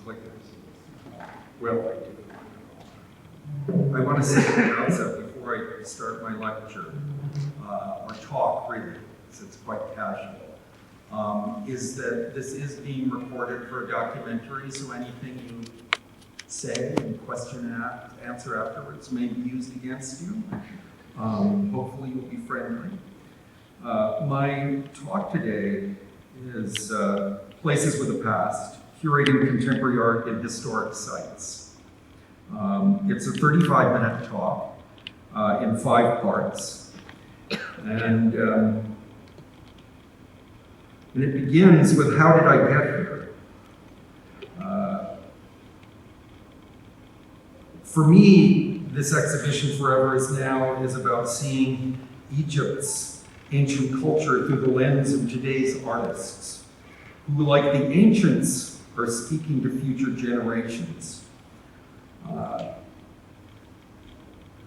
clickers. Well, I do. I want to say at the outset, before I start my lecture, or talk really, because it's quite casual, is that this is being recorded for a documentary, so anything you say and question and answer afterwards may be used against you. Hopefully you'll be friendly. My talk today is Places with a Past, Curating Contemporary Art in Historic Sites. It's a 35-minute talk in 5 parts. And it begins with, how did I get here? For me, this exhibition, Forever Is Now, is about seeing Egypt's ancient culture through the lens of today's artists, who, like the ancients, are speaking to future generations.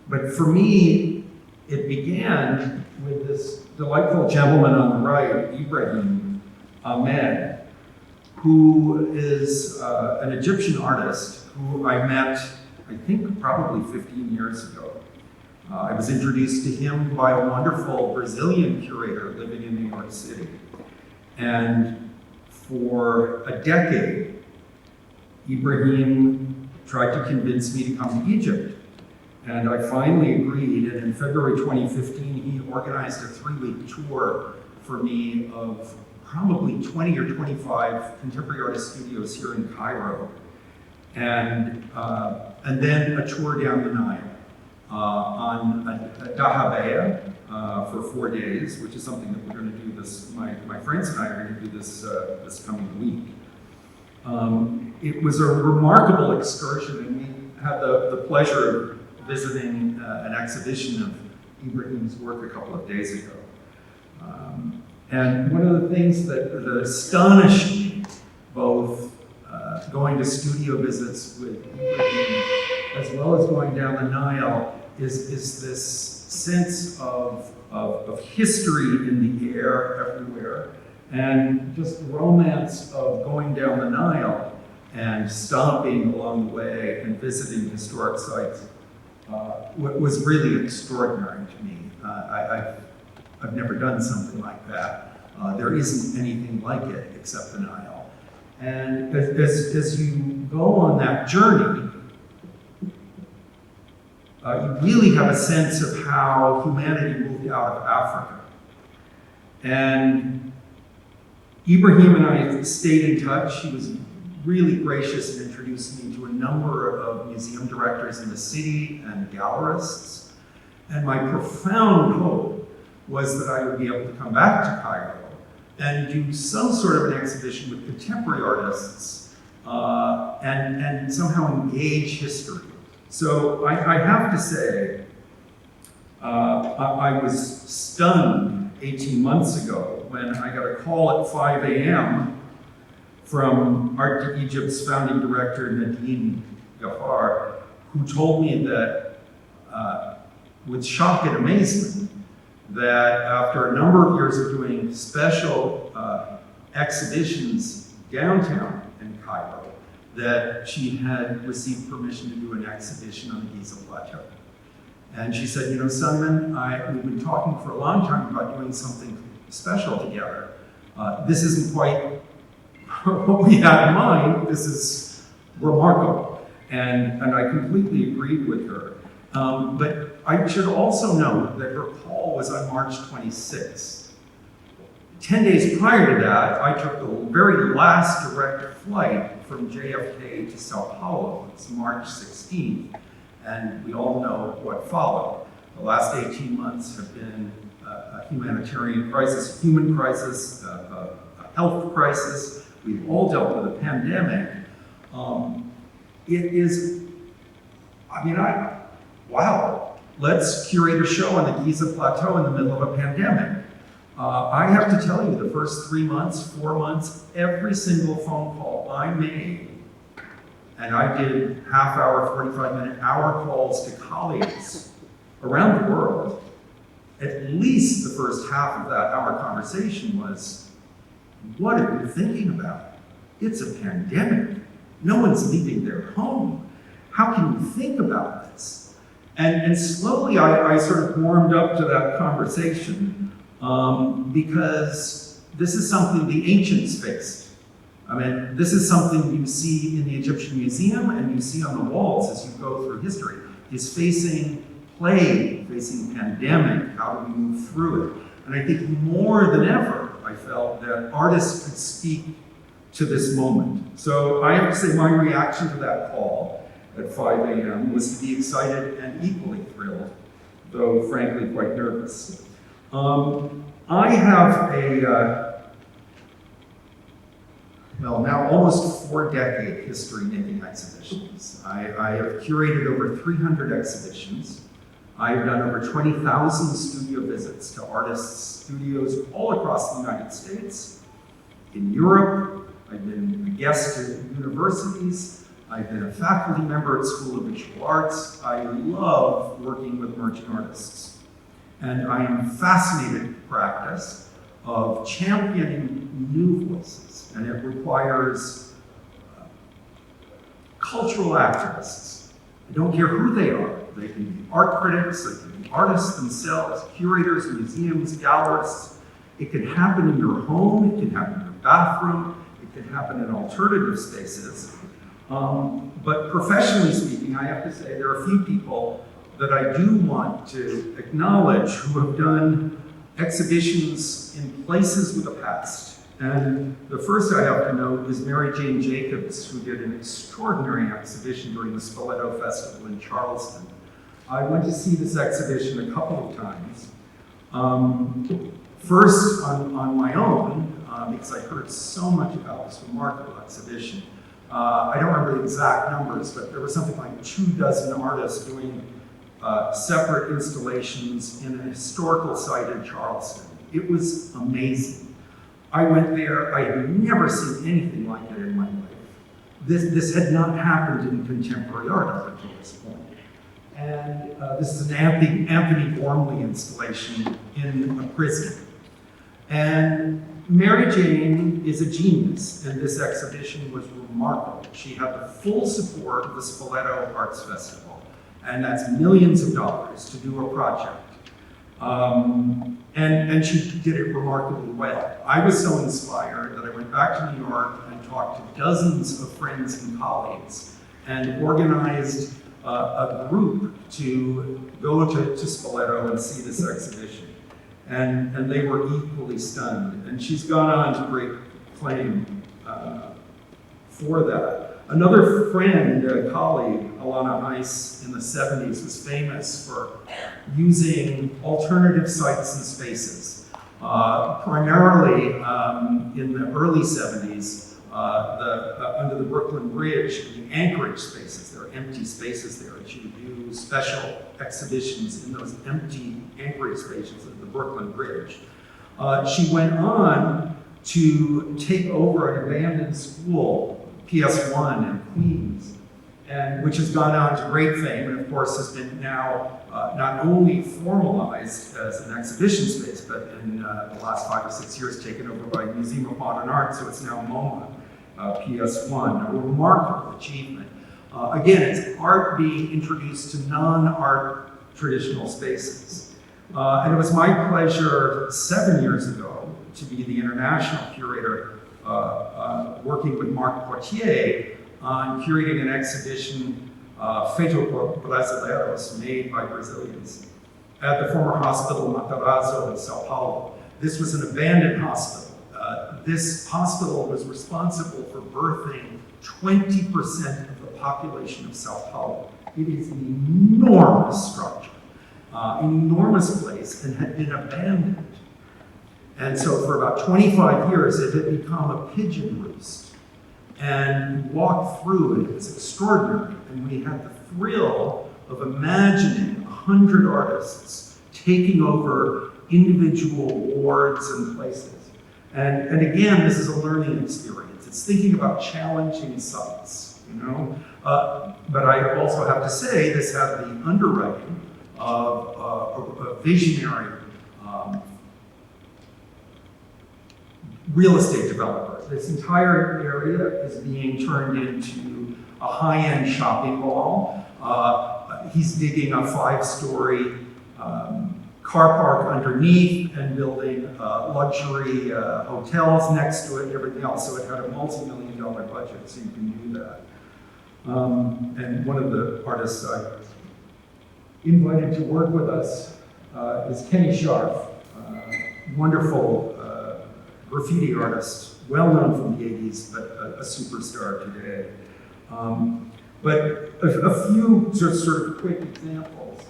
But for me, it began with this delightful gentleman on the right, Ibrahim Ahmed, who is an Egyptian artist who I met, I think, probably 15 years ago. I was introduced to him by a wonderful Brazilian curator living in New York City. And for a decade, Ibrahim tried to convince me to come to Egypt. And I finally agreed, and in February 2015, he organized a 3-week tour for me of probably 20 or 25 contemporary artist studios here in Cairo. And then a tour down the Nile on a dahabeya for 4 days, which is something that we're going to do this, my friends and I are going to do this coming week. It was a remarkable excursion, and we had the pleasure of visiting an exhibition of Ibrahim's work a couple of days ago. And one of the things that astonished me, both going to studio visits with Ibrahim, as well as going down the Nile, is this sense of history in the air everywhere, and just the romance of going down the Nile and stopping along the way and visiting historic sites was really extraordinary to me. I've never done something like that. There isn't anything like it except the Nile. And as you go on that journey, you really have a sense of how humanity moved out of Africa. And Ibrahim and I stayed in touch. He was really gracious and introduced me to a number of museum directors in the city and gallerists. And my profound hope was that I would be able to come back to Cairo and do some sort of an exhibition with contemporary artists and somehow engage history. So I have to say, I was stunned 18 months ago when I got a call at 5 a.m. from Art to Egypt's founding director, Nadine Ghaffar, who told me that, with shock and amazement, that after a number of years of doing special exhibitions downtown in Cairo, that she had received permission to do an exhibition on the Giza Plateau. And she said, you know, Simon, we've been talking for a long time about doing something special together. This isn't quite what we had in mind. This is remarkable. And I completely agreed with her. But I should also note that her call was on March 26th. 10 days prior to that, I took the very last direct flight from JFK to Sao Paulo. It's March 16th, and we all know what followed. The last 18 months have been a humanitarian crisis, a human crisis, a health crisis. We've all dealt with a pandemic. It is, wow, let's curate a show on the Giza Plateau in the middle of a pandemic. I have to tell you, the first 3 months, 4 months, every single phone call I made, and I did half-hour, 45-minute, hour calls to colleagues around the world, at least the first half of that hour conversation was, what are you thinking about? It's a pandemic. No one's leaving their home. How can you think about this? And slowly I sort of warmed up to that conversation because this is something the ancients faced. I mean, this is something you see in the Egyptian Museum and you see on the walls as you go through history, is facing plague, facing pandemic, how do we move through it? And I think more than ever, I felt that artists could speak to this moment. So I have to say my reaction to that call at 5 a.m. was to be excited and equally thrilled, though frankly quite nervous. I have now almost 4-decade history making exhibitions. I have curated over 300 exhibitions. I've done over 20,000 studio visits to artists' studios all across the United States, in Europe. I've been a guest at universities. I've been a faculty member at School of Visual Arts. I love working with emerging artists. And I am fascinated with the practice of championing new voices. And it requires cultural activists. I don't care who they are. They can be art critics, they can be artists themselves, curators, museums, gallerists. It can happen in your home, it can happen in your bathroom, it can happen in alternative spaces. But professionally speaking, I have to say there are a few people that I do want to acknowledge who have done exhibitions in places with a past. And the first I have to note is Mary Jane Jacobs, who did an extraordinary exhibition during the Spoleto Festival in Charleston. I went to see this exhibition a couple of times. First on my own, because I heard so much about this remarkable exhibition. I don't remember the exact numbers, but there was something like 24 artists doing separate installations in a historical site in Charleston. It was amazing. I went there, I had never seen anything like it in my life. This had not happened in contemporary art up until this point. And this is an Anthony Gormley installation in a prison. And Mary Jane is a genius, and this exhibition was remarkable. She had the full support of the Spoleto Arts Festival, and that's millions of dollars to do a project. And she did it remarkably well. I was so inspired that I went back to New York and talked to dozens of friends and colleagues and organized a group to go to Spoleto and see this exhibition. And they were equally stunned. And she's gone on to great claim for that. Another friend, a colleague, Alana Heiss, in the 70s was famous for using alternative sites and spaces. Primarily in the early 70s, under the Brooklyn Bridge, the Anchorage spaces, there are empty spaces there, and she would do special exhibitions in those empty Anchorage spaces of the Brooklyn Bridge. She went on to take over an abandoned school, PS1 in Queens, and which has gone on to great fame, and of course has been now not only formalized as an exhibition space, but in the last 5 or 6 years taken over by the Museum of Modern Art, so it's now MoMA, PS1, a remarkable achievement. Again, it's art being introduced to non-art traditional spaces. And it was my pleasure 7 years ago to be the international curator working with Marc Poitier on curating an exhibition, Feito por Brasileiros, made by Brazilians, at the former hospital Matarazzo in Sao Paulo. This was an abandoned hospital. This hospital was responsible for birthing 20% of the population of Sao Paulo. It is an enormous structure, an enormous place, and had been abandoned. And so for about 25 years, it had become a pigeon roost. And we walked through, and it was extraordinary. And we had the thrill of imagining 100 artists taking over individual wards and places. And again, this is a learning experience. It's thinking about challenging sites, you know? But I also have to say, this had the underwriting of a visionary real estate developer. This entire area is being turned into a high-end shopping mall. He's digging a 5-story car park underneath and building luxury hotels next to it and everything else. So it had a multi-million-dollar budget, so you can do that. And one of the artists I invited to work with us is Kenny Scharf, wonderful graffiti artist, well known from the 80s, but a superstar today. But a few sort of quick examples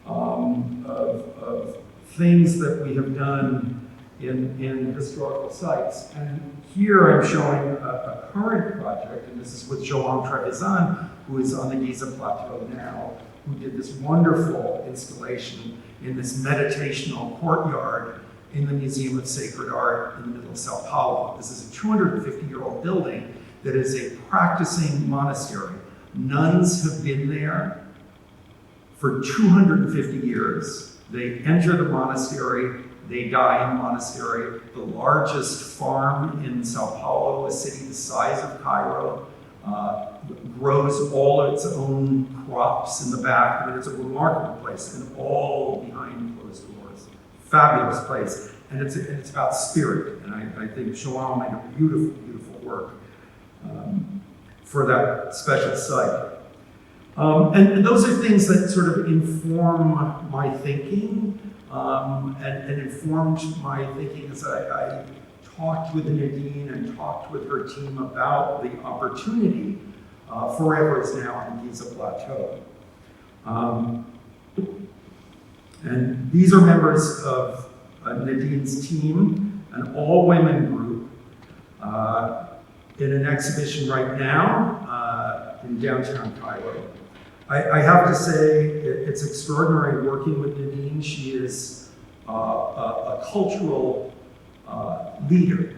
of things that we have done in historical sites. And here I'm showing a current project, and this is with Joan Trevisan, who is on the Giza Plateau now, who did this wonderful installation in this meditational courtyard in the Museum of Sacred Art in the middle of Sao Paulo. This is a 250-year-old building that is a practicing monastery. Nuns have been there for 250 years. They enter the monastery, they die in the monastery. The largest farm in Sao Paulo, a city the size of Cairo, grows all of its own crops in the back. I mean, it's a remarkable place, and all behind closed doors. Fabulous place, and it's about spirit. And I think Joan made a beautiful, beautiful work for that special site. And those are things that sort of inform my thinking, and informed my thinking as I talked with Nadine and talked with her team about the opportunity forever is now on the Giza Plateau. And these are members of Nadine's team, an all-women group, in an exhibition right now in downtown Cairo. I have to say, it's extraordinary working with Nadine. She is a cultural leader,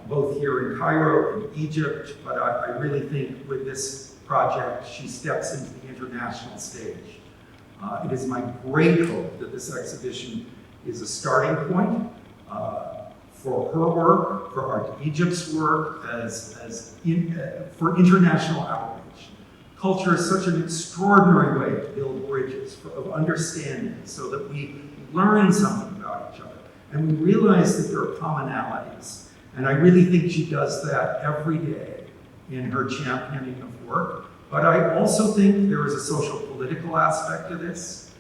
both here in Cairo and Egypt, but I really think with this project, she steps into the international stage. It is my great hope that this exhibition is a starting point for her work, for Art Egypt's work, for international outreach. Culture is such an extraordinary way to build bridges of understanding so that we learn something about each other and we realize that there are commonalities. And I really think she does that every day in her championing of work. But I also think there is a social political aspect to this.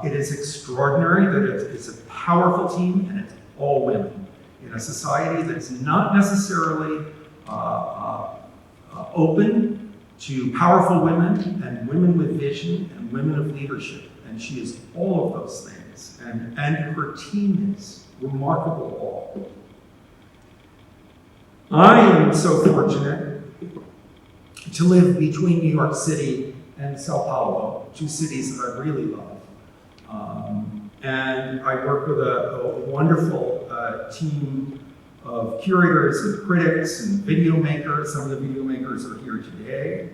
It is extraordinary that it's a powerful team and it's all women in a society that's not necessarily open to powerful women and women with vision and women of leadership. And she is all of those things. And her team is remarkable all. I am so fortunate to live between New York City and Sao Paulo, two cities that I really love. And I work with a wonderful team of curators and critics and video makers. Some of the video makers are here today.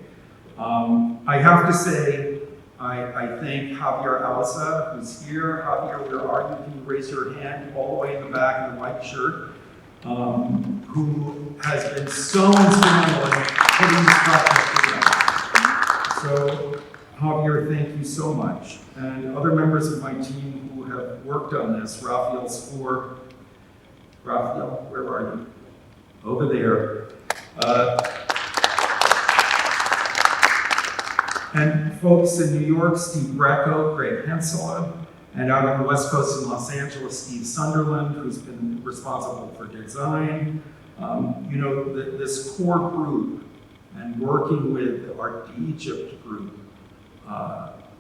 I have to say, I thank Javier Alza, who's here. Javier, where are you? Can you raise your hand all the way in the back in the white shirt? Who has been so instrumental in putting this project together. So, Javier, thank you so much. And other members of my team who have worked on this, Raphael Spoor. Raphael, where are you? Over there. And folks in New York, Steve Bracco, Craig Hensela, and out on the West Coast in Los Angeles, Steve Sunderland, who's been responsible for design. You know, this core group and working with the Art Egypt group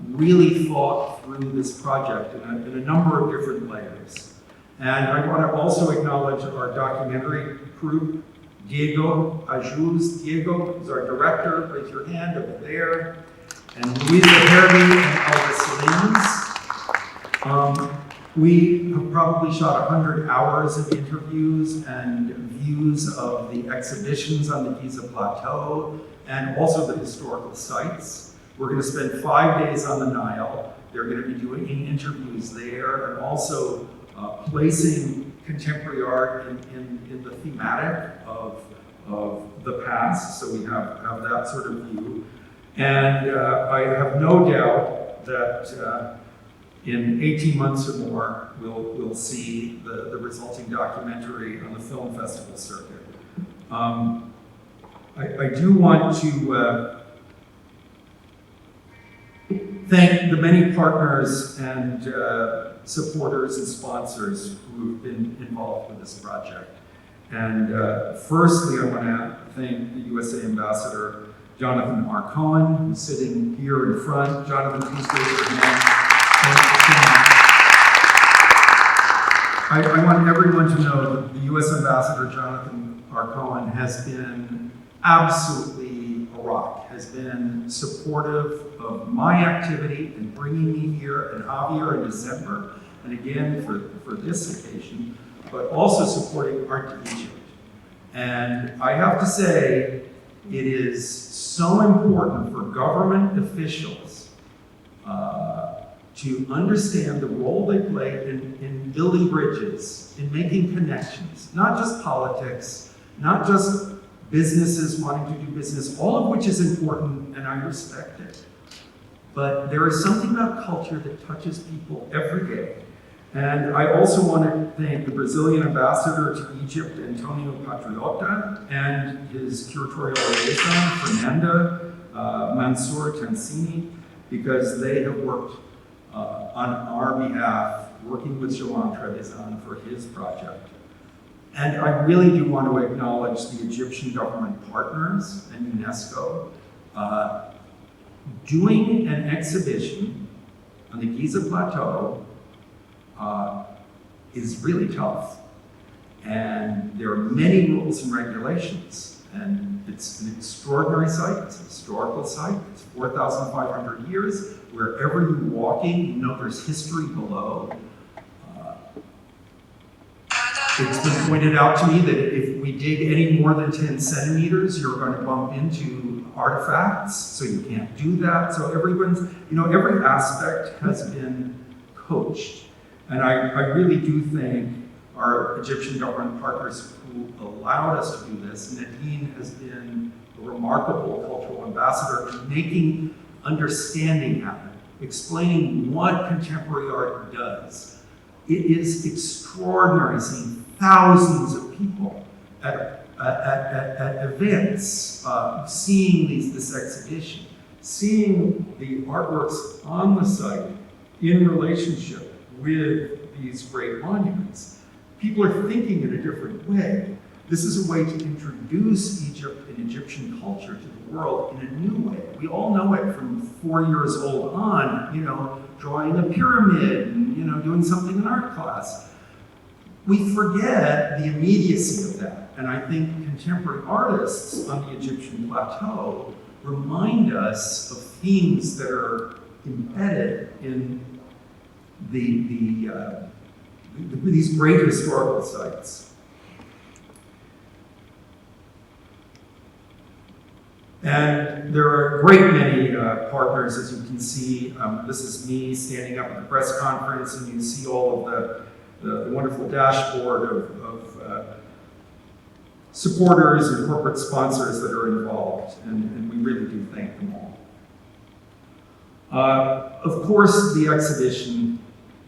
really thought through this project in a number of different layers. And I want to also acknowledge our documentary group, Diego Ajuz. Diego is our director. Raise your hand over there. And Luisa Hervey and Alba Salines. We have probably shot 100 hours of interviews and views of the exhibitions on the Giza Plateau and also the historical sites. We're going to spend 5 days on the Nile. They're going to be doing interviews there and also placing contemporary art in the thematic of the past, so we have that sort of view. And I have no doubt that in 18 months or more, we'll see the resulting documentary on the film festival circuit. I do want to thank the many partners and supporters and sponsors who've been involved with this project. And firstly, I want to thank the USA Ambassador, Jonathan R. Cohen, who's sitting here in front. Jonathan, please raise your hand. Thank you so much. I want everyone to know that the U.S. Ambassador, Jonathan R. Cohen, has been absolutely a rock, has been supportive of my activity in bringing me here, and Javier in December, and again for this occasion, but also supporting Art to Egypt. And I have to say, it is so important for government officials to understand the role they play in building bridges, in making connections, not just politics, not just businesses wanting to do business, all of which is important, and I respect it. But there is something about culture that touches people every day. And I also want to thank the Brazilian ambassador to Egypt, Antonio Patriota, and his curatorial liaison, Fernanda Mansour Tansini, because they have worked on our behalf, working with Joan Trevisan for his project. And I really do want to acknowledge the Egyptian government partners and UNESCO. Doing an exhibition on the Giza Plateau is really tough. And there are many rules and regulations. And it's an extraordinary site, it's a historical site, it's 4,500 years. Wherever you're walking, you know there's history below. It's been pointed out to me that if we dig any more than 10 centimeters, you're going to bump into artifacts, so you can't do that. So every aspect has been coached. And I really do thank our Egyptian government partners who allowed us to do this. Nadine has been a remarkable cultural ambassador in making understanding happen, explaining what contemporary art does. It is extraordinary seeing thousands of people at events, seeing this exhibition, seeing the artworks on the site in relationship with these great monuments. People are thinking in a different way. This is a way to introduce Egypt and Egyptian culture to the world in a new way. We all know it from 4 years old on, drawing a pyramid and, doing something in art class. We forget the immediacy of that. And I think contemporary artists on the Egyptian plateau remind us of themes that are embedded in these great historical sites. And there are a great many partners, as you can see. This is me standing up at the press conference, and you see all of the wonderful dashboard of supporters and corporate sponsors that are involved, and we really do thank them all. Of course, the exhibition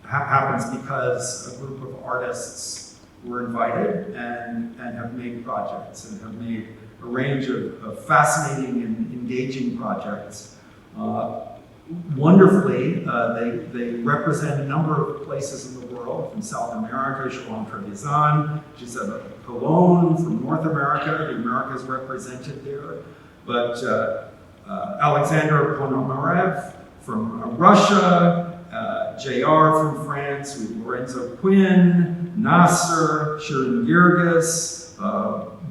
happens because a group of artists were invited and have made projects and have made a range of fascinating and engaging projects. Wonderfully, they represent a number of places in the world, from South America, Joan Trevisan, Gisela Colon, from North America, the Americas represented there, but Alexander Ponomarev from Russia, JR from France, we have Lorenzo Quinn, Nasser, Shirin Girgis,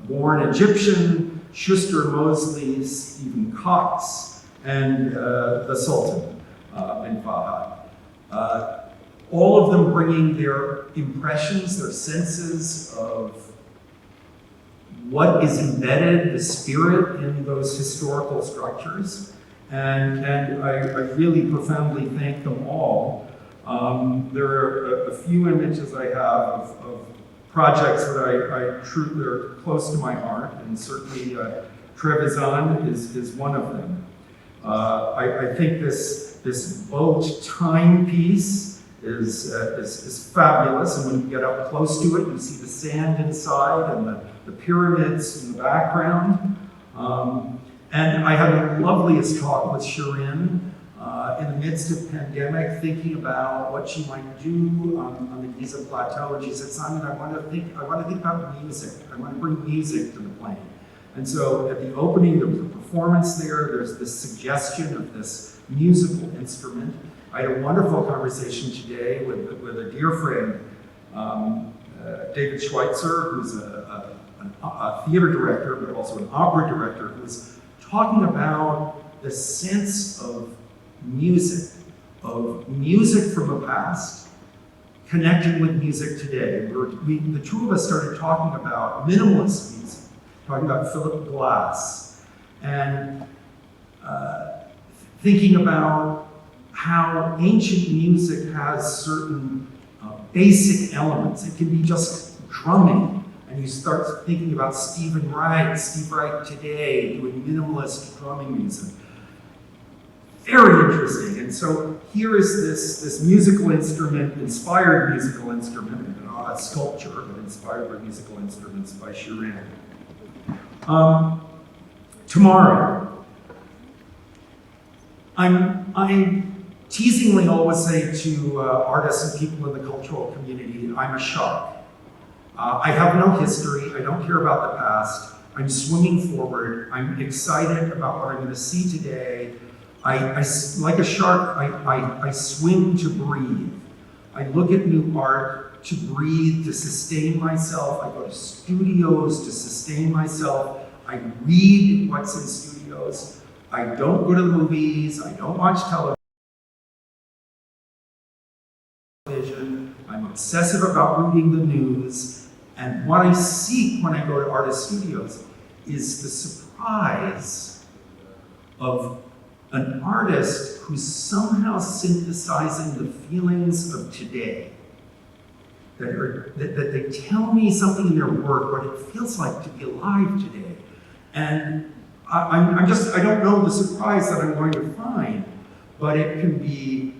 born Egyptian, Schuster Mosley, Stephen Cox, and the Sultan bin Fahad. All of them bringing their impressions, their senses of what is embedded, the spirit in those historical structures. And I really profoundly thank them all. There are a few images I have of projects that I truly are close to my heart, and certainly Trevisan is one of them. I think this boat timepiece is fabulous, and when you get up close to it, you see the sand inside and the pyramids in the background. And I had the loveliest talk with Shirin in the midst of pandemic, thinking about what she might do on the Giza Plateau. And she said, Simon, I want to think about music. I want to bring music to the plane. And so at the opening of the performance there's this suggestion of this musical instrument. I had a wonderful conversation today with a dear friend, David Schweitzer, who's a theater director, but also an opera director, who was talking about the sense of music from the past, connecting with music today. The two of us started talking about minimalist music, talking about Philip Glass, and thinking about how ancient music has certain basic elements. It can be just drumming, and you start thinking about Steve Wright today doing minimalist drumming music. Very interesting. And so here is this musical instrument, inspired musical instrument, not a sculpture, but inspired by musical instruments by Shirin. Tomorrow, I teasingly always say to artists and people in the cultural community, I'm a shark. I have no history. I don't care about the past. I'm swimming forward. I'm excited about what I'm going to see today. Like a shark, I swim to breathe. I look at new art to breathe, to sustain myself. I go to studios to sustain myself. I read what's in studios. I don't go to the movies. I don't watch television. I'm obsessive about reading the news. And what I seek when I go to artist studios is the surprise of an artist who's somehow synthesizing the feelings of today. That they tell me something in their work, what it feels like to be alive today. And I don't know the surprise that I'm going to find, but it can be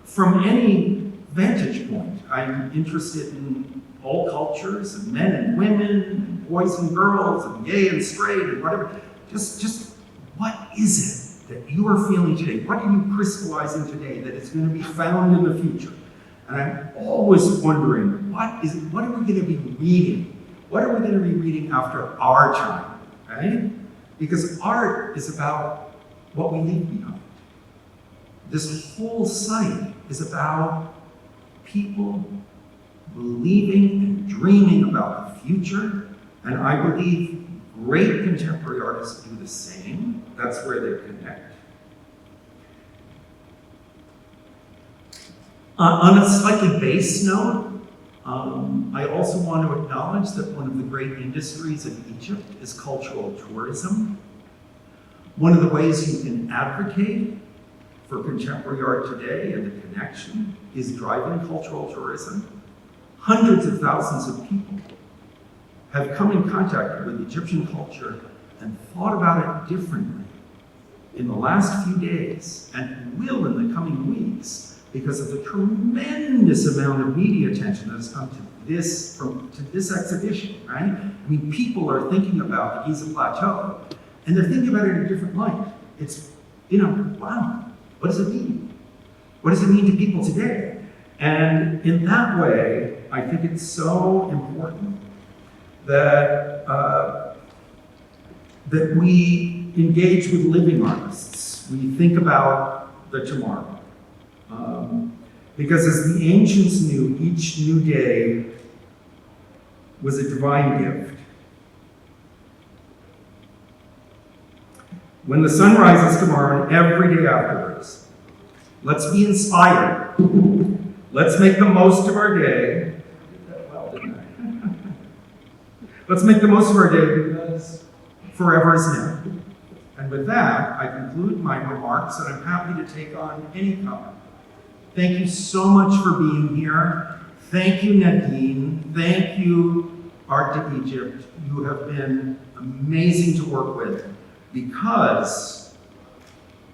from any vantage point. I'm interested in all cultures, and men and women, and boys and girls, and gay and straight, and whatever. Just what is it that you are feeling today? What are you crystallizing today that is going to be found in the future? And I'm always wondering, what are we going to be reading? What are we going to be reading after our time, right? Because art is about what we leave behind. This whole site is about people believing and dreaming about the future, and I believe great contemporary artists do the same. That's where they connect. On a slightly base note, I also want to acknowledge that one of the great industries of Egypt is cultural tourism. One of the ways you can advocate for contemporary art today and the connection is driving cultural tourism. Hundreds of thousands of people have come in contact with Egyptian culture and thought about it differently in the last few days, and will in the coming weeks, because of the tremendous amount of media attention that has come to this exhibition, right? I mean, people are thinking about the Giza Plateau, and they're thinking about it in a different light. It's, wow, what does it mean? What does it mean to people today? And in that way, I think it's so important that that we engage with living artists. We think about the tomorrow. Because as the ancients knew, each new day was a divine gift. When the sun rises tomorrow and every day afterwards, let's be inspired. Let's make the most of our day. Let's make the most of our day because forever is now. And with that, I conclude my remarks, and I'm happy to take on any comment. Thank you so much for being here. Thank you, Nadine. And thank you, Art to Egypt. You have been amazing to work with because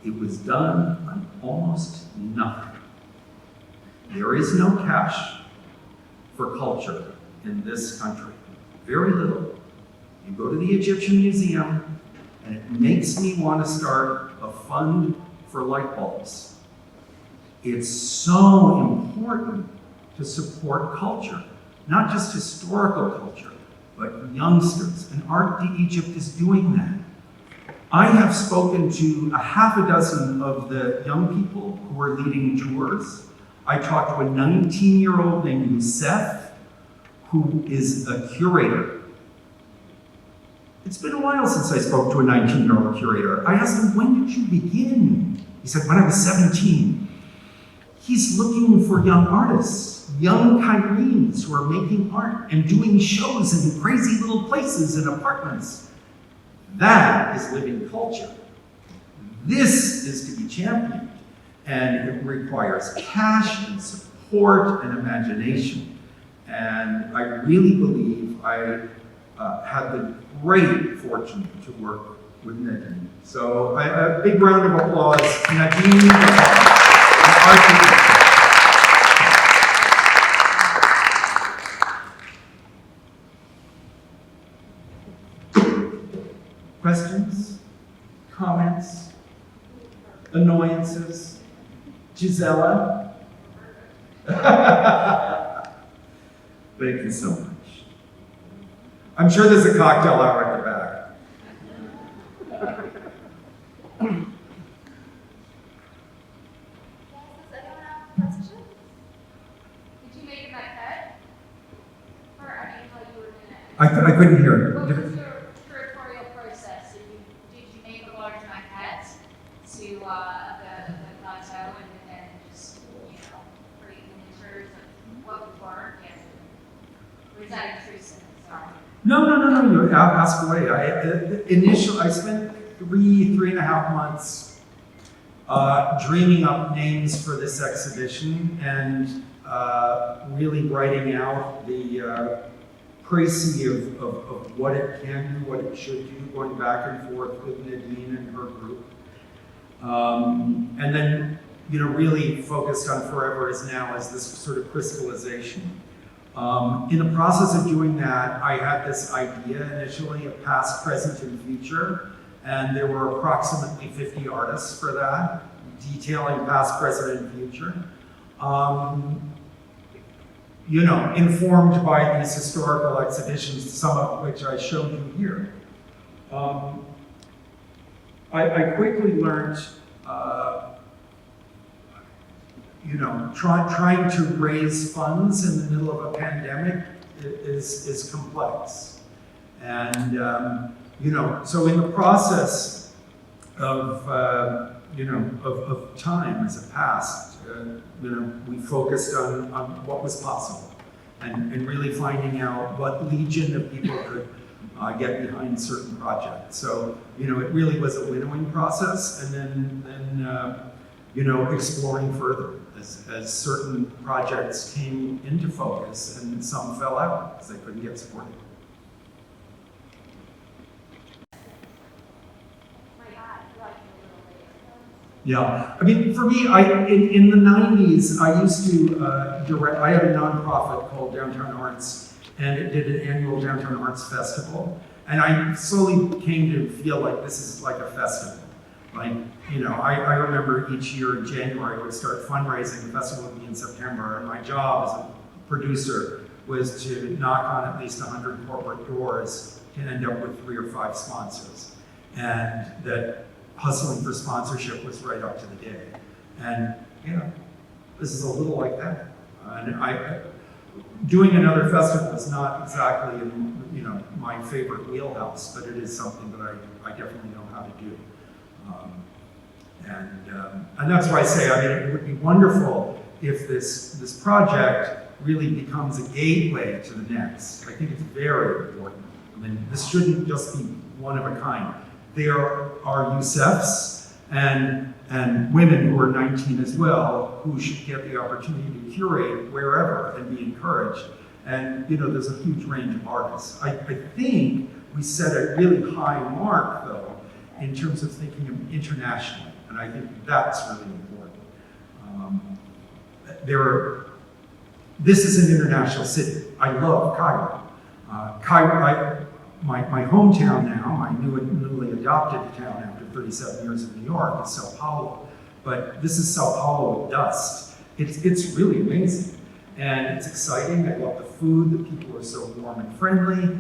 it was done on almost nothing. There is no cash for culture in this country. Very little. You go to the Egyptian Museum, and it makes me want to start a fund for light bulbs. It's so important to support culture, not just historical culture, but youngsters. And Art to Egypt is doing that. I have spoken to a half a dozen of the young people who are leading tours. I talked to a 19-year-old named Youssef, who is a curator. It's been a while since I spoke to a 19-year-old curator. I asked him, when did you begin? He said, when I was 17. He's looking for young artists, young Kairenes who are making art and doing shows in crazy little places and apartments. That is living culture. This is to be championed, and it requires cash and support and imagination. And I really believe I had the great fortune to work with Nadine. So a big round of applause. Nadine and Art. Questions, comments, annoyances? Gisela? Thank you so much. I'm sure there's a cocktail hour at the back. Does anyone have questions? Did you make a maquette? Or I didn't know you were doing it. I couldn't hear it. What was your curatorial process? Did you make a large maquette to the plateau and then just, create miniatures of what would work? And, or is that intrusive? Sorry. No. You ask away. I spent three and a half months dreaming up names for this exhibition and really writing out the précis of what it can do, what it should do, going back and forth with Nadine and her group. And then, really focused on Forever Is Now as this sort of crystallization. In the process of doing that, I had this idea initially of past, present, and future, and there were approximately 50 artists for that, detailing past, present, and future. Informed by these historical exhibitions, some of which I showed you here. I quickly learned, trying to raise funds in the middle of a pandemic is complex. And, so in the process of time as it passed, we focused on what was possible and really finding out what legion of people could get behind certain projects. So, it really was a winnowing process, and then exploring further as certain projects came into focus and some fell out because they couldn't get supported. Yeah, for me, in the 90s, I used to I had a nonprofit called Downtown Arts, and it did an annual Downtown Arts Festival. And I slowly came to feel like this is like a festival. I remember each year in January, I would start fundraising. The festival would be in September, and my job as a producer was to knock on at least 100 corporate doors to end up with 3 or 5 sponsors. And that hustling for sponsorship was right up to the day. And, this is a little like that. And doing another festival is not exactly in, my favorite wheelhouse, but it is something that I definitely know how to do. And that's why I say, it would be wonderful if this project really becomes a gateway to the next. I think it's very important. This shouldn't just be one of a kind. There are Youssefs and women who are 19 as well who should get the opportunity to curate wherever and be encouraged. And, there's a huge range of artists. I think we set a really high mark, though, in terms of thinking of internationally. And I think that's really important. This is an international city. I love Cairo. My hometown now, my newly adopted town after 37 years in New York, is Sao Paulo. But this is Sao Paulo with dust. It's really amazing. And it's exciting. I love the food. The people are so warm and friendly.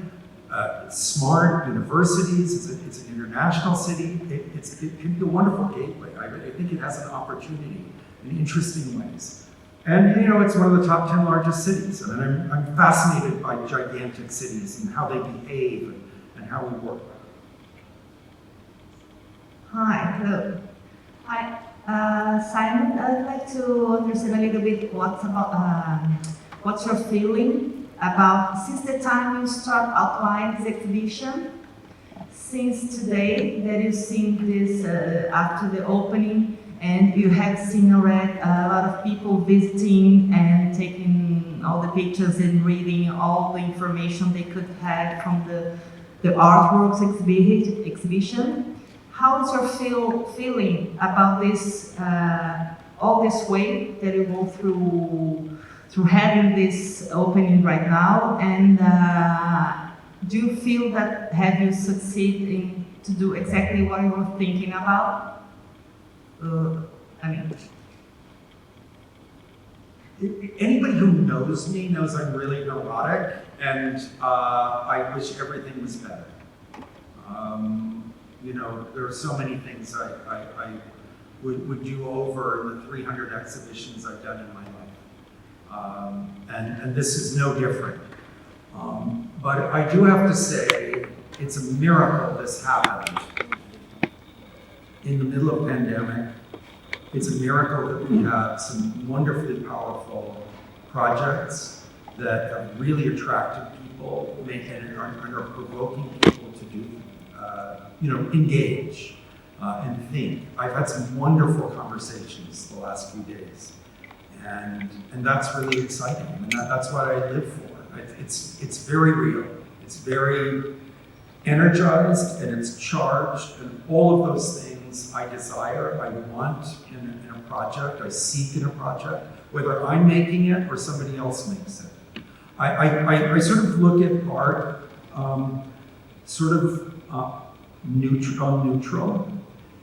It's smart. Universities. It's an international city. It can be a wonderful gateway. I think it has an opportunity in interesting ways. And it's one of the top 10 largest cities. And I'm fascinated by gigantic cities and how they behave and how we work. Hi, hello. Hi, Simon. I'd like to understand a little bit what's your feeling about since the time you start outlining this exhibition, since today that you've seen this after the opening. And you have seen already a lot of people visiting and taking all the pictures and reading all the information they could have from the artworks exhibition. How is your feeling about this, all this way that you go through having this opening right now? And do you feel that have you succeeded to do exactly what you were thinking about? Anybody who knows me knows I'm really neurotic, and I wish everything was better. There are so many things I would do over in the 300 exhibitions I've done in my life. And this is no different. But I do have to say, it's a miracle this happened in the middle of a pandemic. It's a miracle that we have some wonderfully powerful projects that have really attracted people and are provoking people to do, engage and think. I've had some wonderful conversations the last few days, and that's really exciting. And that's what I live for. It's very real. It's very energized and it's charged, and all of those things I desire, I want in a project, I seek in a project, whether I'm making it or somebody else makes it. I sort of look at art neutral,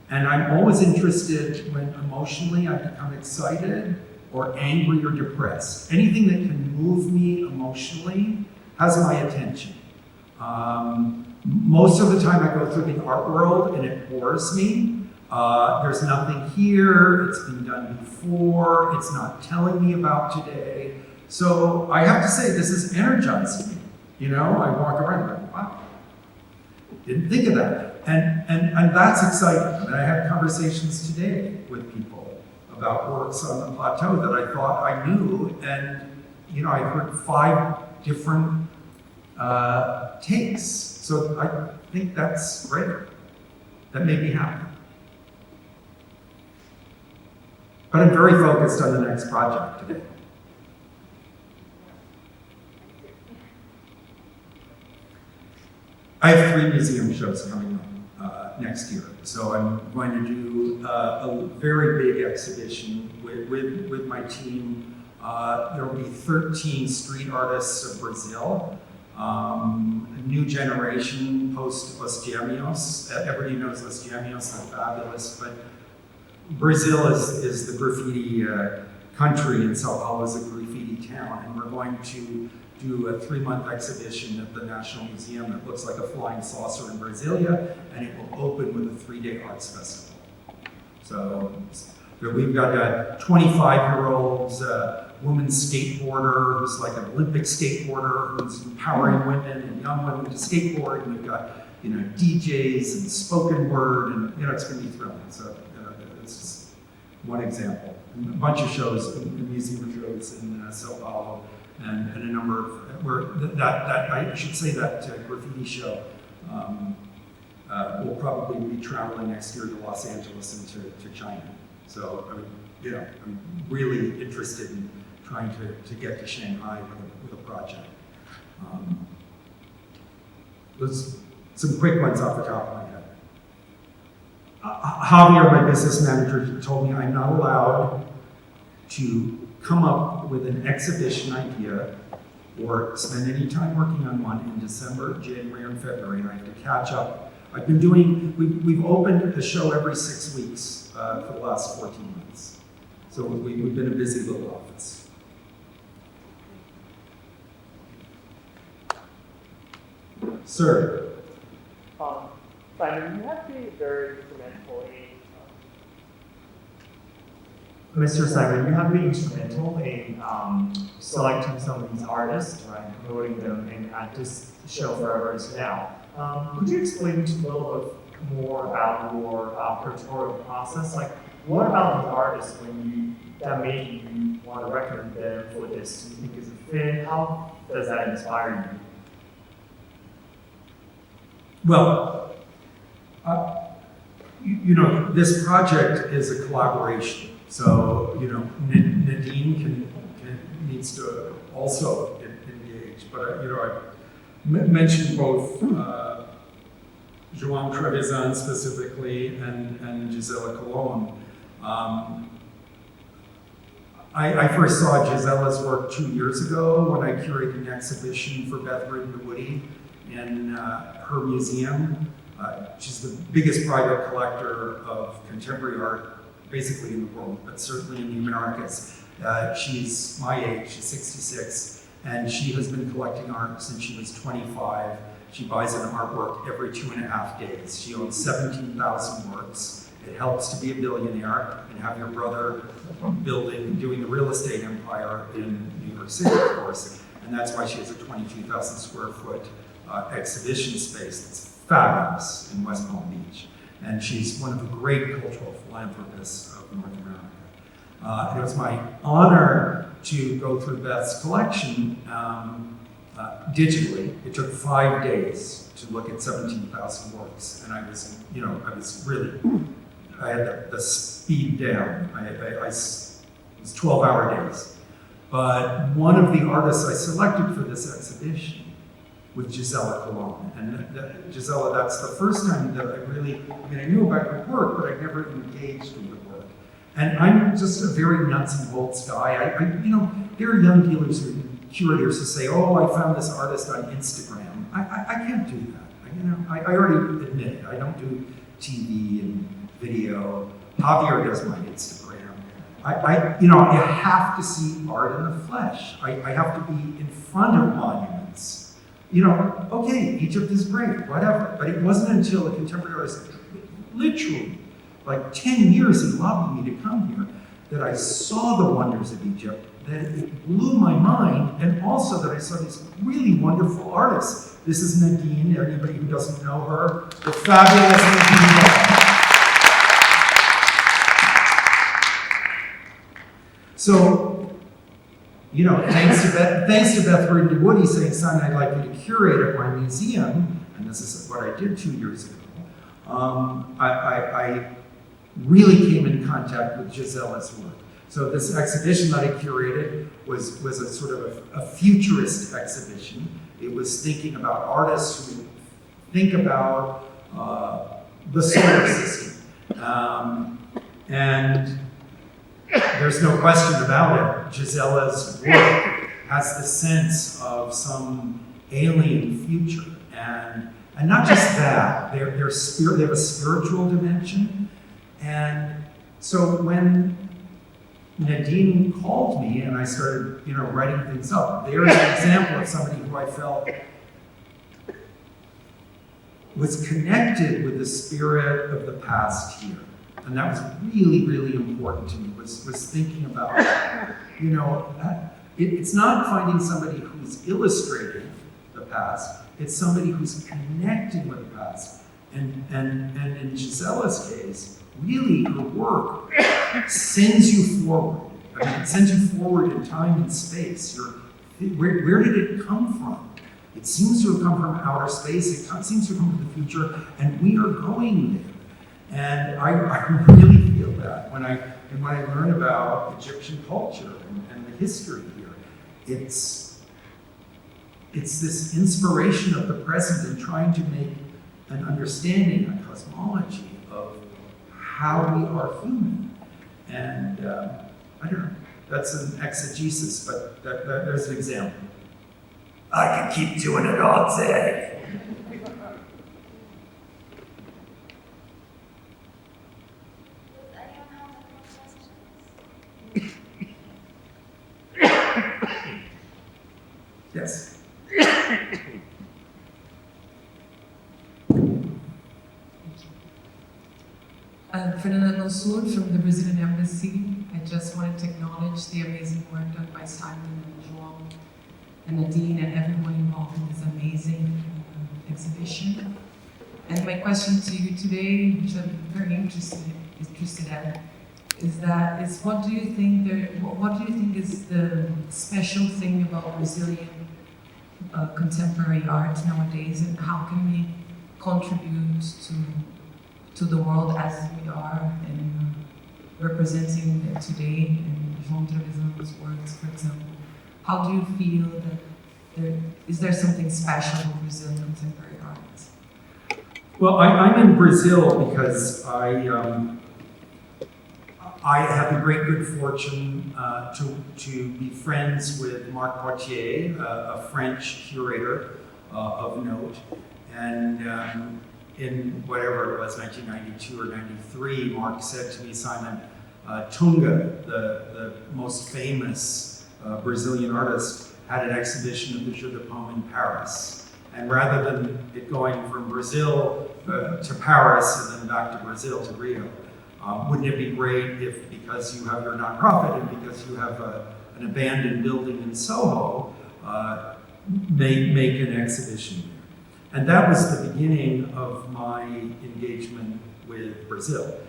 and I'm always interested when emotionally I become excited or angry or depressed. Anything that can move me emotionally has my attention. Most of the time I go through the art world and it bores me. There's nothing here, it's been done before, it's not telling me about today. So I have to say, this has energized me. I walk around like, wow, didn't think of that. And that's exciting. And I had conversations today with people about works on the plateau that I thought I knew, and I heard 5 different takes. So I think that's great. That made me happy. But I'm very focused on the next project today. I have 3 museum shows coming up next year. So I'm going to do a very big exhibition with my team. There will be 13 street artists of Brazil. A new generation post Los Gêmeos. Everybody knows Los Gêmeos, they're fabulous, but Brazil is the graffiti country, and Sao Paulo is a graffiti town, and we're going to do a 3-month exhibition at the National Museum that looks like a flying saucer in Brasilia, and it will open with a 3-day arts festival. So we've got a 25-year-old woman skateboarder who's like an Olympic skateboarder who's empowering women and young women to skateboard, and we've got DJs and spoken word, and it's going to be thrilling. So it's just one example. And a bunch of shows, museum shows in Sao Paulo, and a number of I should say that graffiti show will probably be traveling next year to Los Angeles and to China. So I'm really interested in trying to get to Shanghai with a project. Those some quick ones off the top of my head. Javier, my business manager, told me I'm not allowed to come up with an exhibition idea or spend any time working on one in December, January, and February, and I have to catch up. I've been doing, we've opened a show every 6 weeks for the last 14 months. So we've been a busy little office. Sir. Simon, you have to be very instrumental in Mr. Simon, you have been instrumental in selecting some of these artists, right, promoting them, and at this show forever is now. Could you explain to me a little bit more about your curatorial process? Like, what about these artists that made you want to recommend them for this? Do you think is a fit? How does that inspire you? Well, this project is a collaboration. So, Nadine needs to also engage. But, I mentioned both João Trevisan specifically and Gisela Colon. I first saw Gisela's work 2 years ago when I curated an exhibition for Beth Ridden-Woody in her museum. She's the biggest private collector of contemporary art, basically in the world, but certainly in the Americas. She's my age, she's 66, and she has been collecting art since she was 25. She buys an artwork every 2.5 days. She owns 17,000 works. It helps to be a billionaire and have your brother doing the real estate empire in New York City, of course. And that's why she has a 22,000 square foot exhibition space that's fabulous in West Palm Beach. And she's one of the great cultural philanthropists of North America. It was my honor to go through Beth's collection digitally. It took 5 days to look at 17,000 works. And I had the speed down. It was 12-hour days. But one of the artists I selected for this exhibition with Gisela Colon. And Gisela, that's the first time that I knew about her work, but I never engaged with her work. And I'm just a very nuts and bolts guy. There are young dealers or curators who say, oh, I found this artist on Instagram. I can't do that. I already admit it. I don't do TV and video. Javier does my Instagram. I have to see art in the flesh. I have to be in front of monuments. Okay, Egypt is great, whatever. But it wasn't until a contemporary artist, literally, like 10 years he lobbied me to come here, that I saw the wonders of Egypt, that it blew my mind, and also that I saw these really wonderful artists. This is Nadine, anybody who doesn't know her, the fabulous Nadine. So, thanks to Beth Ridden-Woody saying, son, I'd like you to curate at my museum, and this is what I did 2 years ago, I really came in contact with Gisela's work. So this exhibition that I curated was a sort of a futurist exhibition. It was thinking about artists who think about the solar system. And there's no question about it. Gisela's work has the sense of some alien future. And not just that, they have a spiritual dimension. And so when Nadine called me and I started, writing things up, there's an example of somebody who I felt was connected with the spirit of the past here. And that was really, really important to me, was thinking about, it's not finding somebody who's illustrating the past, it's somebody who's connecting with the past. And in Gisela's case, really her work sends you forward. It sends you forward in time and space. Where did it come from? It seems to have come from outer space, it seems to have come from the future, and we are going there. And I really feel that when I learn about Egyptian culture and the history here. It's this inspiration of the present and trying to make an understanding, a cosmology of how we are human. And I don't know, that's an exegesis, but there's an example. I could keep doing it all day. Does anyone have any questions? Yes. Fernanda Mansur from the Brazilian Embassy. I just wanted to acknowledge the amazing work done by Simon and João and Nadine and everyone involved in this amazing exhibition. And my question to you today, which I'm very interested in, is what do you think is the special thing about Brazilian contemporary art nowadays, and how can we contribute to the world as we are and representing it today in João Trevisan's works, for example? How do you feel that is there something special about Brazilian contemporary art? Well, I'm in Brazil because I had the great good fortune to be friends with Marc Poitier, a French curator of note, and in whatever it was, 1992 or 93, Marc said to me, Simon, Tunga, the most famous Brazilian artist, had an exhibition of the Jeu de Paume in Paris. And rather than it going from Brazil to Paris and then back to Brazil to Rio, wouldn't it be great if, because you have your nonprofit and because you have an abandoned building in Soho, make an exhibition there? And that was the beginning of my engagement with Brazil.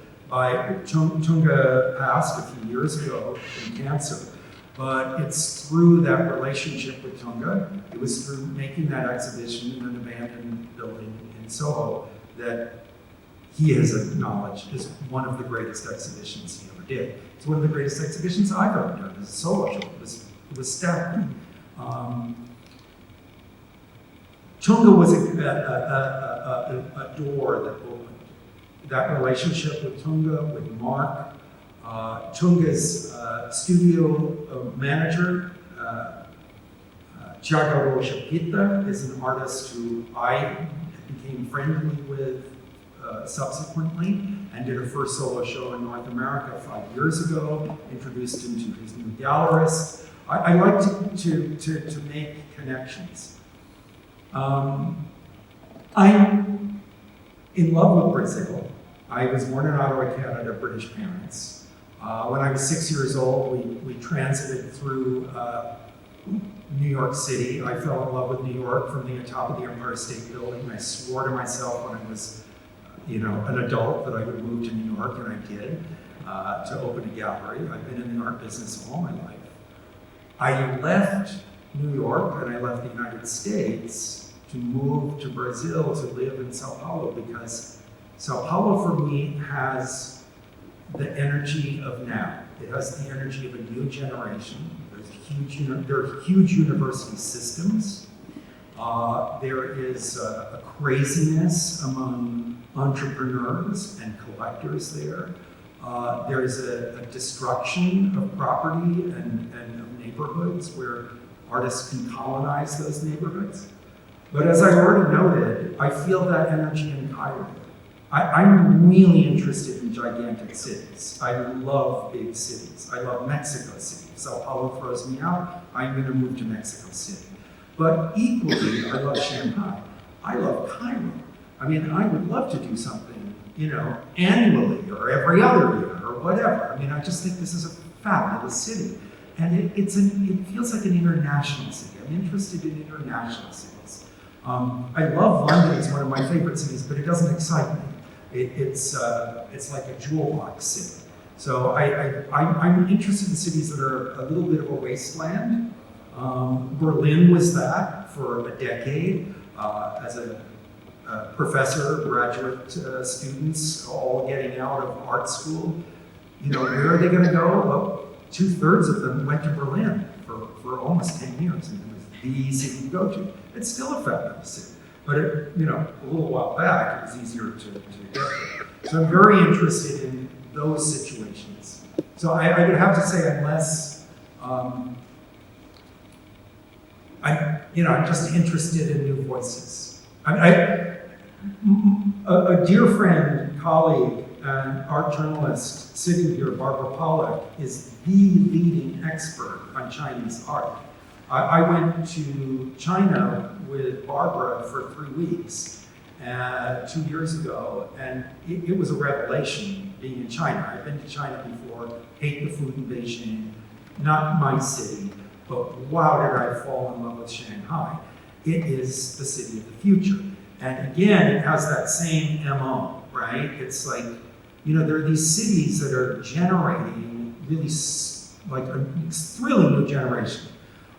Tunga passed a few years ago from cancer, but it's through that relationship with Tunga, it was through making that exhibition in an abandoned building in Soho that he has acknowledged is one of the greatest exhibitions he ever did. It's one of the greatest exhibitions I've ever done as a solo show. It was staggering. Tunga was a door that opened. That relationship with Tunga, with Marc, Tunga's studio manager, Thiago Rocha Pita, is an artist who I became friendly with subsequently and did a first solo show in North America 5 years ago, introduced him to his new gallerist. I like to make connections. I'm in love with Brazil. I was born in Ottawa, Canada, British parents. When I was 6 years old, we transited through New York City. I fell in love with New York from the top of the Empire State Building. I swore to myself when I was, an adult that I would move to New York, and I did, to open a gallery. I've been in the art business all my life. I left New York and I left the United States to move to Brazil to live in Sao Paulo, because Sao Paulo for me has the energy of now. It has the energy of a new generation. There are huge university systems. There is a craziness among entrepreneurs and collectors there. There is a destruction of property and of neighborhoods where artists can colonize those neighborhoods. But as I already noted, I feel that energy in Cairo. I'm really interested in gigantic cities. I love big cities. I love Mexico City. If Sao Paulo throws me out, I'm going to move to Mexico City. But equally, I love Shanghai. I love Cairo. I mean, I would love to do something, annually or every other year or whatever. I mean, I just think this is a fabulous city. And it feels like an international city. I'm interested in international cities. I love London. It's one of my favorite cities, but it doesn't excite me. It's like a jewel box city. So I'm interested in cities that are a little bit of a wasteland. Berlin was that for a decade as a professor, graduate students all getting out of art school. Where are they going to go? Well, 2/3 of them went to Berlin for almost 10 years, and it was the city to go to. It's still a fabulous city, but it, you know, a little while back, it was easier to get there. So I'm very interested in those situations. So I would have to say, unless, I'm just interested in new voices. A dear friend, colleague, and art journalist sitting here, Barbara Pollack, is the leading expert on Chinese art. I went to China with Barbara for 3 weeks 2 years ago, and it was a revelation being in China. I've been to China before, hate the food in Beijing, not my city, but wow, did I fall in love with Shanghai. It is the city of the future. And again, it has that same MO, right? It's like, there are these cities that are generating really like a thrilling new generation.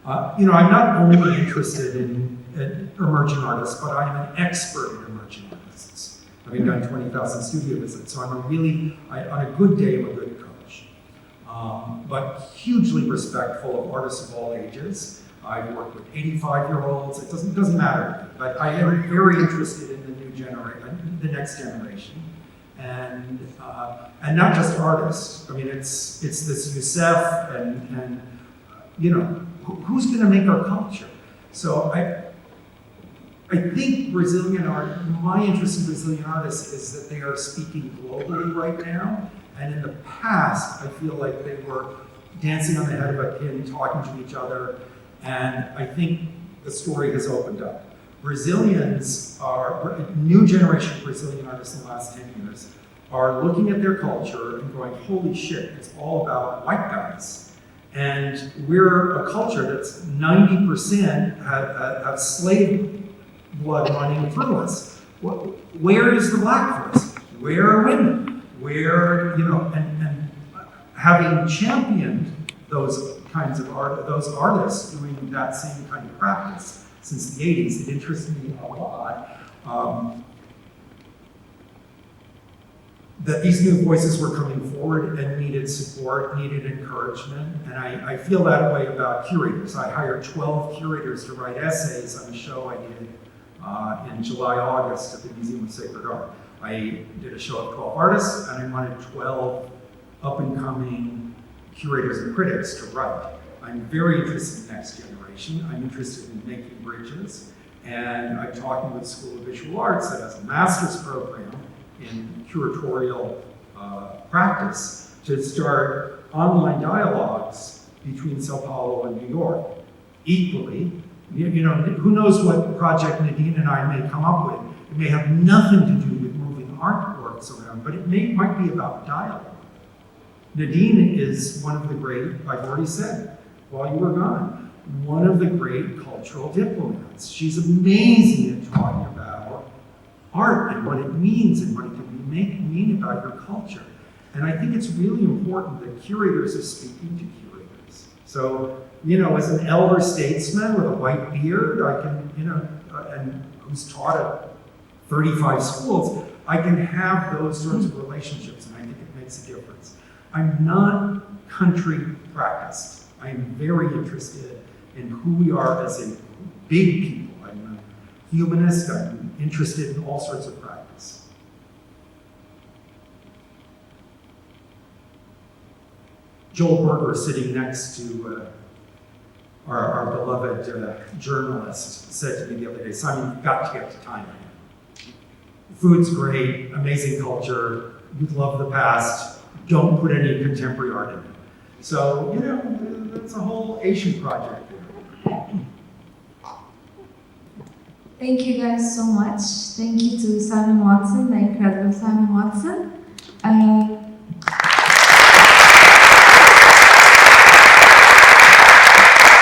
I'm not only interested in emerging artists, but I'm an expert in emerging artists. I've done 20,000 studio visits, so on a good day, I'm a good coach. But hugely respectful of artists of all ages. I've worked with 85-year-olds. It doesn't matter, but I am very interested in the new generation, the next generation, and not just artists. It's this Youssef and who's going to make our culture? So I think Brazilian art, my interest in Brazilian artists is that they are speaking globally right now. And in the past, I feel like they were dancing on the head of a pin, talking to each other. And I think the story has opened up. Brazilians are, new generation of Brazilian artists in the last 10 years are looking at their culture and going, holy shit, it's all about white guys. And we're a culture that's 90% have slave blood running through us. Where is the black voice? Where are women? Where, and having championed those kinds of those artists doing that same kind of practice since the 80s, it interests me a lot. That these new voices were coming forward and needed support, needed encouragement, and I feel that way about curators. I hired 12 curators to write essays on a show I did in July, August at the Museum of Sacred Art. I did a show of 12 artists, and I wanted 12 up-and-coming curators and critics to write. I'm very interested in the next generation. I'm interested in making bridges, and I'm talking with the School of Visual Arts that has a master's program in curatorial practice to start online dialogues between Sao Paulo and New York. Equally, who knows what project Nadine and I may come up with. It may have nothing to do with moving artworks around, but it might be about dialogue. Nadine is one of the great, I've already said, while you were gone, one of the great cultural diplomats. She's amazing at talking about art and what it means and what it can mean about your culture. And I think it's really important that curators are speaking to curators. So, as an elder statesman with a white beard, I can, and who's taught at 35 schools, I can have those sorts of relationships, and I think it makes a difference. I'm not country practiced. I'm very interested in who we are as a big people. I'm a humanist. I'm interested in all sorts of practice. Joel Berger, sitting next to our beloved journalist, said to me the other day, Simon, you've got to get to Thailand. The food's great, amazing culture, you love the past, don't put any contemporary art in it. So, that's a whole Asian project there. Thank you guys so much. Thank you to Simon Watson, the incredible Simon Watson.